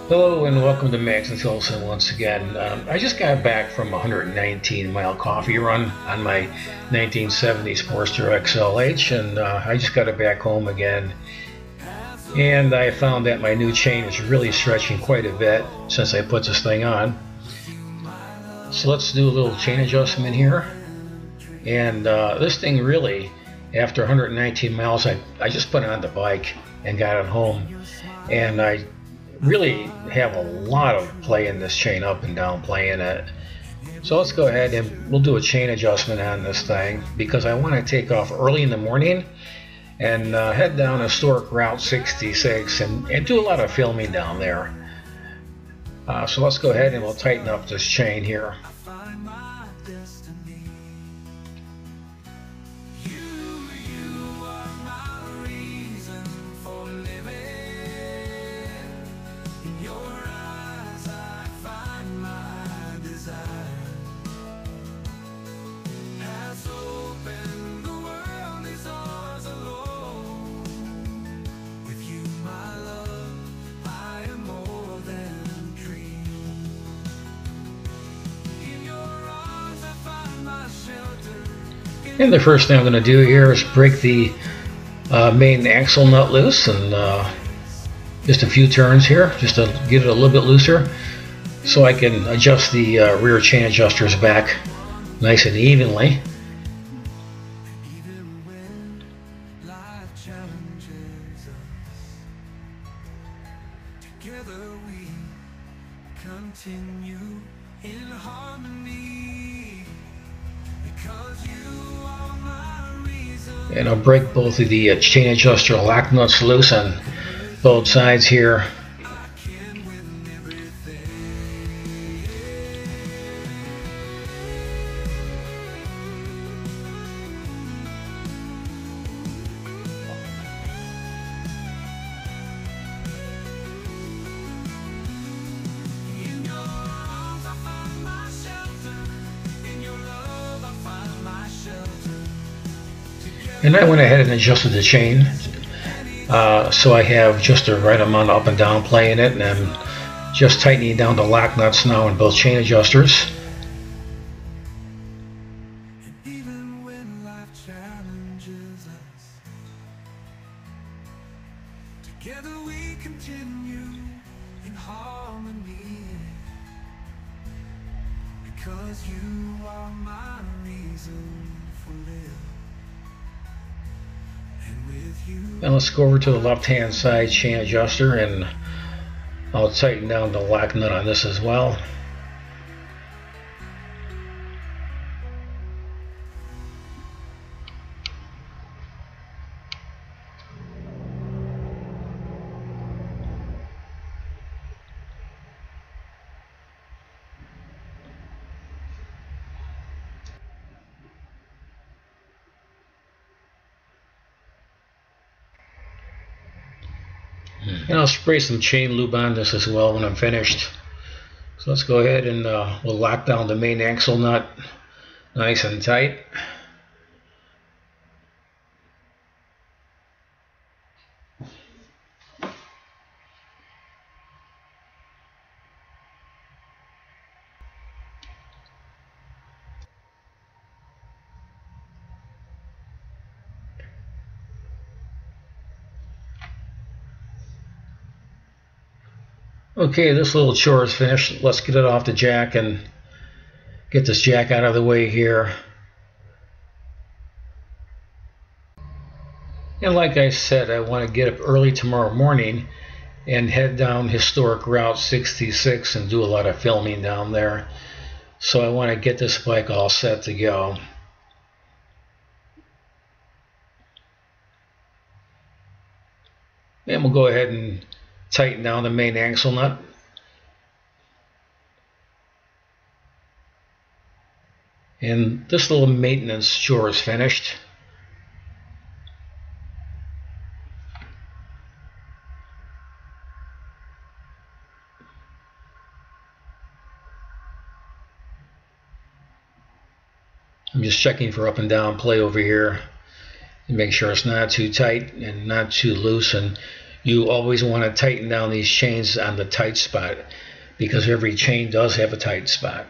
Hello and welcome to Max and Tilson once again. I just got back from a 119-mile coffee run on my 1970 Sportster XLH, and I just got it back home again. And I found that my new chain is really stretching quite a bit since I put this thing on. So let's do a little chain adjustment here. And this thing really, after 119 miles, I just put it on the bike and got it home. And I really have a lot of play in this chain, up and down playing it. So let's go ahead and we'll do a chain adjustment on this thing because I want to take off early in the morning and head down historic Route 66 and do a lot of filming down there. So let's go ahead and we'll tighten up this chain here. And the first thing I'm going to do here is break the main axle nut loose, and just a few turns here just to get it a little bit looser so I can adjust the rear chain adjusters back nice and evenly. And I'll break both of the chain adjuster lock nuts loose on both sides here. And I went ahead and adjusted the chain so I have just the right amount of up and down play in it, and I'm just tightening down the lock nuts now in both chain adjusters. Together we continue in harmony, because you are my reason for living. And let's go over to the left hand side chain adjuster, and I'll tighten down the lock nut on this as well. And I'll spray some chain lube on this as well when I'm finished. So let's go ahead and we'll lock down the main axle nut nice and tight. Okay, this little chore is finished. Let's get it off the jack and get this jack out of the way here. And like I said, I want to get up early tomorrow morning and head down historic Route 66 and do a lot of filming down there. So I want to get this bike all set to go. And we'll go ahead and tighten down the main axle nut. And this little maintenance chore is finished. I'm just checking for up and down play over here and make sure it's not too tight and not too loose. And you always want to tighten down these chains on the tight spot, because every chain does have a tight spot.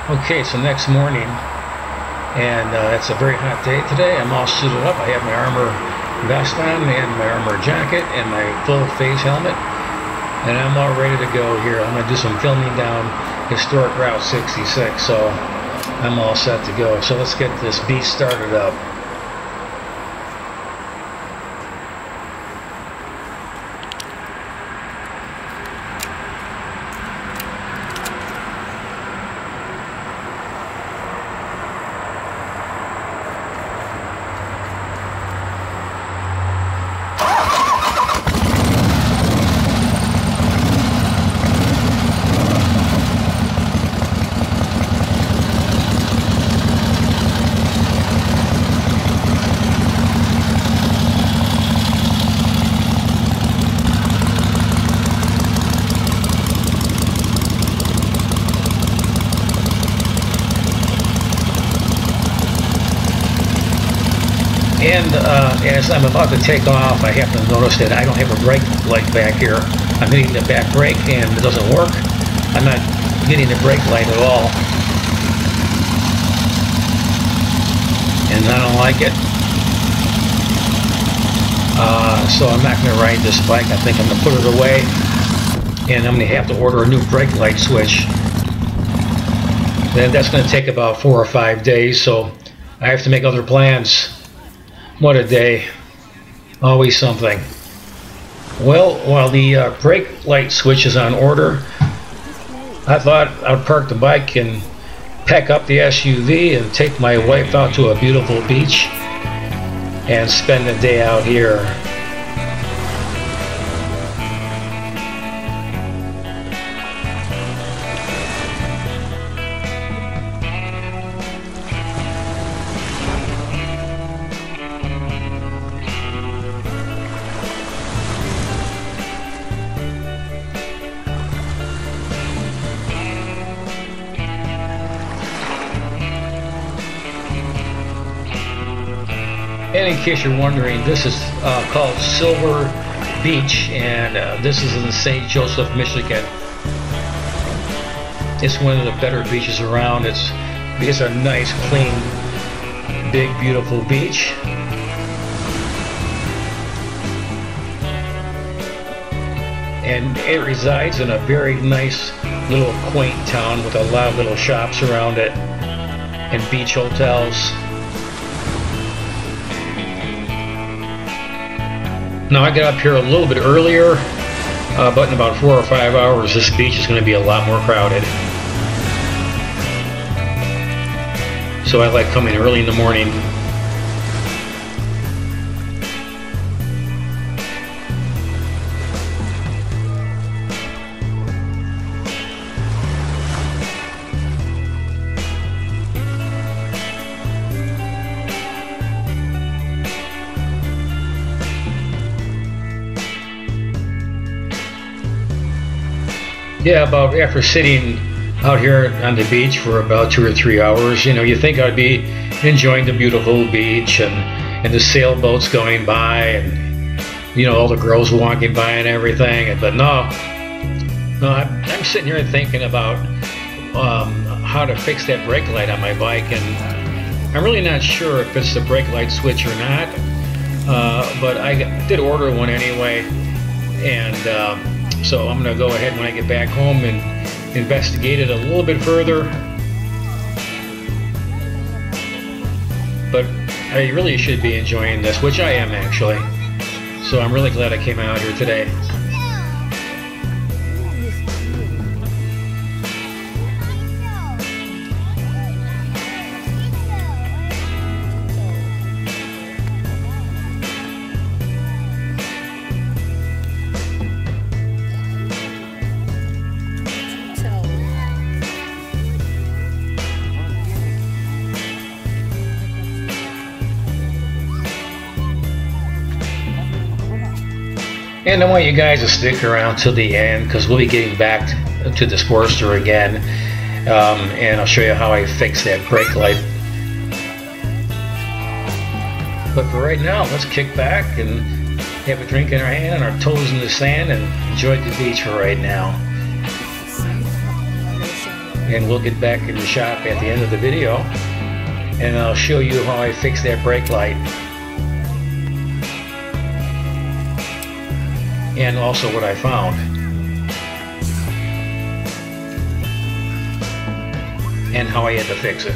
Okay, so next morning, and it's a very hot day today. I'm all suited up. I have my armor vest on and my armor jacket and my full face helmet, and I'm all ready to go here. I'm going to do some filming down historic Route 66, so I'm all set to go. So let's get this beast started up. And as I'm about to take off, I happen to notice that I don't have a brake light back here. I'm hitting the back brake and it doesn't work. I'm not getting the brake light at all. And I don't like it. So I'm not going to ride this bike. I think I'm going to put it away. And I'm going to have to order a new brake light switch. Then that's going to take about 4 or 5 days. So I have to make other plans. What a day. Always something. Well, while the brake light switch is on order, I thought I'd park the bike and pack up the SUV and take my wife out to a beautiful beach and spend the day out here. And in case you're wondering, this is called Silver Beach, and this is in St. Joseph, Michigan. It's one of the better beaches around. It's a nice, clean, big, beautiful beach. And it resides in a very nice little quaint town with a lot of little shops around it and beach hotels. Now I got up here a little bit earlier, but in about 4 or 5 hours this beach is going to be a lot more crowded. So I like coming early in the morning. Yeah, about after sitting out here on the beach for about 2 or 3 hours, you know, you think I'd be enjoying the beautiful beach and the sailboats going by and, you know, all the girls walking by and everything. But no, I'm sitting here thinking about how to fix that brake light on my bike, and I'm really not sure if it's the brake light switch or not, but I did order one anyway, and so I'm going to go ahead when I get back home and investigate it a little bit further. But I really should be enjoying this, which I am actually. So I'm really glad I came out here today. And I want you guys to stick around till the end because we'll be getting back to the Sportster again, and I'll show you how I fix that brake light. But for right now, let's kick back and have a drink in our hand and our toes in the sand and enjoy the beach for right now. And we'll get back in the shop at the end of the video and I'll show you how I fix that brake light. And also what I found. And how I had to fix it.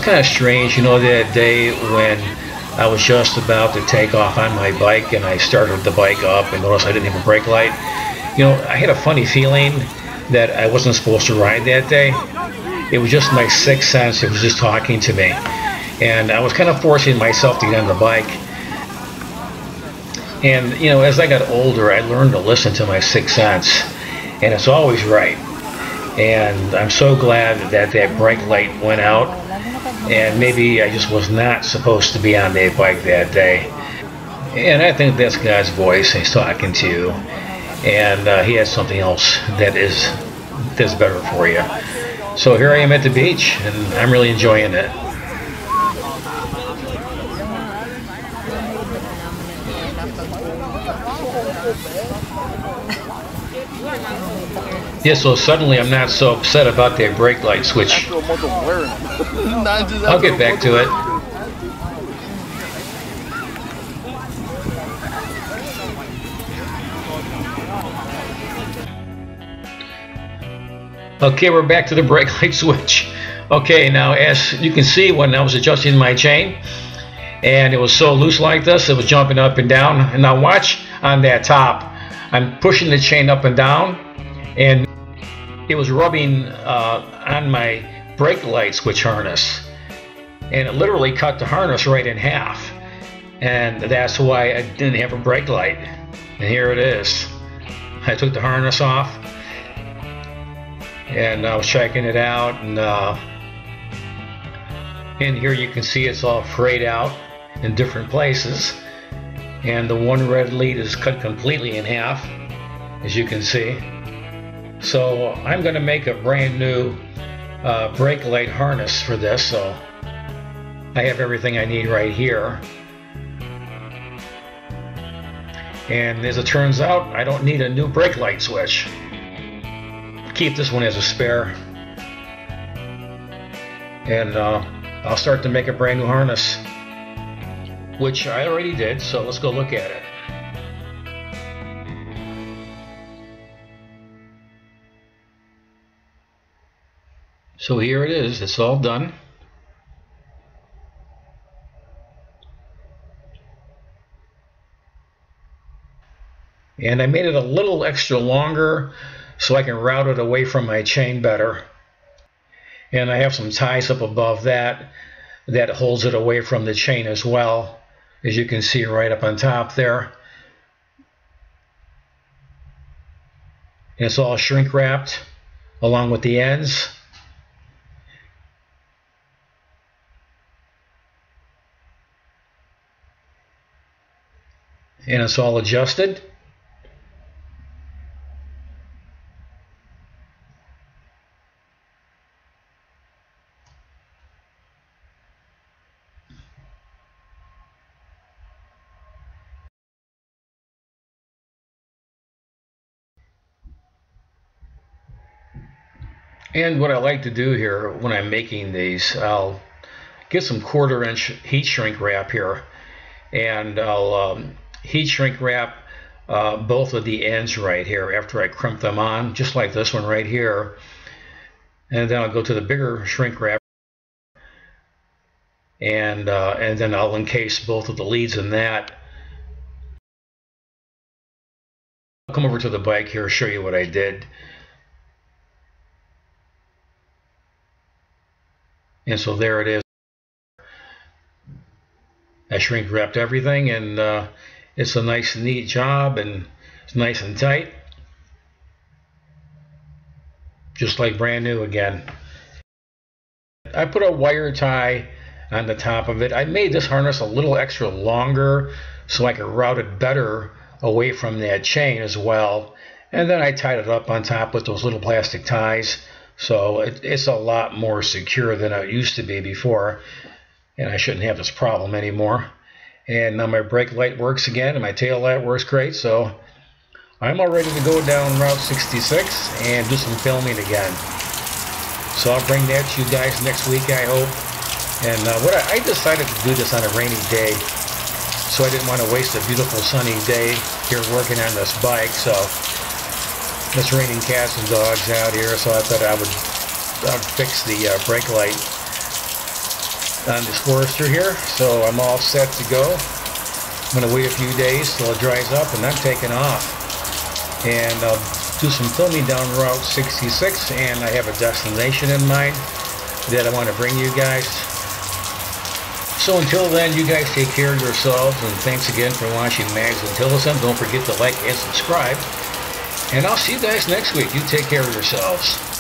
Kind of strange, you know, that day when I was just about to take off on my bike and I started the bike up and noticed I didn't have a brake light. You know, I had a funny feeling that I wasn't supposed to ride that day. It was just my sixth sense. It was just talking to me, and I was kind of forcing myself to get on the bike. And you know, as I got older, I learned to listen to my sixth sense, and it's always right. And I'm so glad that that brake light went out. And maybe I just was not supposed to be on that bike that day. And I think that's God's voice. He's talking to you. And he has something else that's better for you. So here I am at the beach, and I'm really enjoying it. Yeah, so suddenly I'm not so upset about that brake light switch. I'll get back to it. Okay, we're back to the brake light switch. Okay, now as you can see, when I was adjusting my chain, and it was so loose like this, it was jumping up and down. And now watch on that top, I'm pushing the chain up and down, and it was rubbing on my brake light switch harness, and it literally cut the harness right in half. And that's why I didn't have a brake light. And here it is. I took the harness off, and I was checking it out, and here you can see it's all frayed out in different places, and the one red lead is cut completely in half, as you can see. So I'm going to make a brand new brake light harness for this, so I have everything I need right here. And as it turns out, I don't need a new brake light switch. Keep this one as a spare. And I'll start to make a brand new harness, which I already did, so let's go look at it. So here it is, it's all done. And I made it a little extra longer so I can route it away from my chain better. And I have some ties up above that holds it away from the chain as well, as you can see right up on top there. And it's all shrink wrapped along with the ends. And it's all adjusted. And what I like to do here when I'm making these, I'll get some 1/4 inch heat shrink wrap here, and I'll heat shrink wrap both of the ends right here after I crimp them on, just like this one right here. And then I'll go to the bigger shrink wrap, and then I'll encase both of the leads in that. I'll come over to the bike here, show you what I did. And so there it is. I shrink wrapped everything, and it's a nice neat job, and it's nice and tight, just like brand new again. I put a wire tie on the top of it. I made this harness a little extra longer so I could route it better away from that chain as well, and then I tied it up on top with those little plastic ties. So it's a lot more secure than it used to be before, and I shouldn't have this problem anymore. And now my brake light works again, and my tail light works great, so I'm all ready to go down Route 66 and do some filming again. So I'll bring that to you guys next week, I hope. And I decided to do this on a rainy day, so I didn't want to waste a beautiful sunny day here working on this bike. So it's raining cats and dogs out here, so I thought I'd fix the brake light on the Sportster here. So I'm all set to go. I'm going to wait a few days till it dries up, and I'm taking off. And I'll do some filming down Route 66, and I have a destination in mind that I want to bring you guys. So until then, you guys take care of yourselves, and thanks again for watching Mags and Tillison. Don't forget to like and subscribe. And I'll see you guys next week. You take care of yourselves.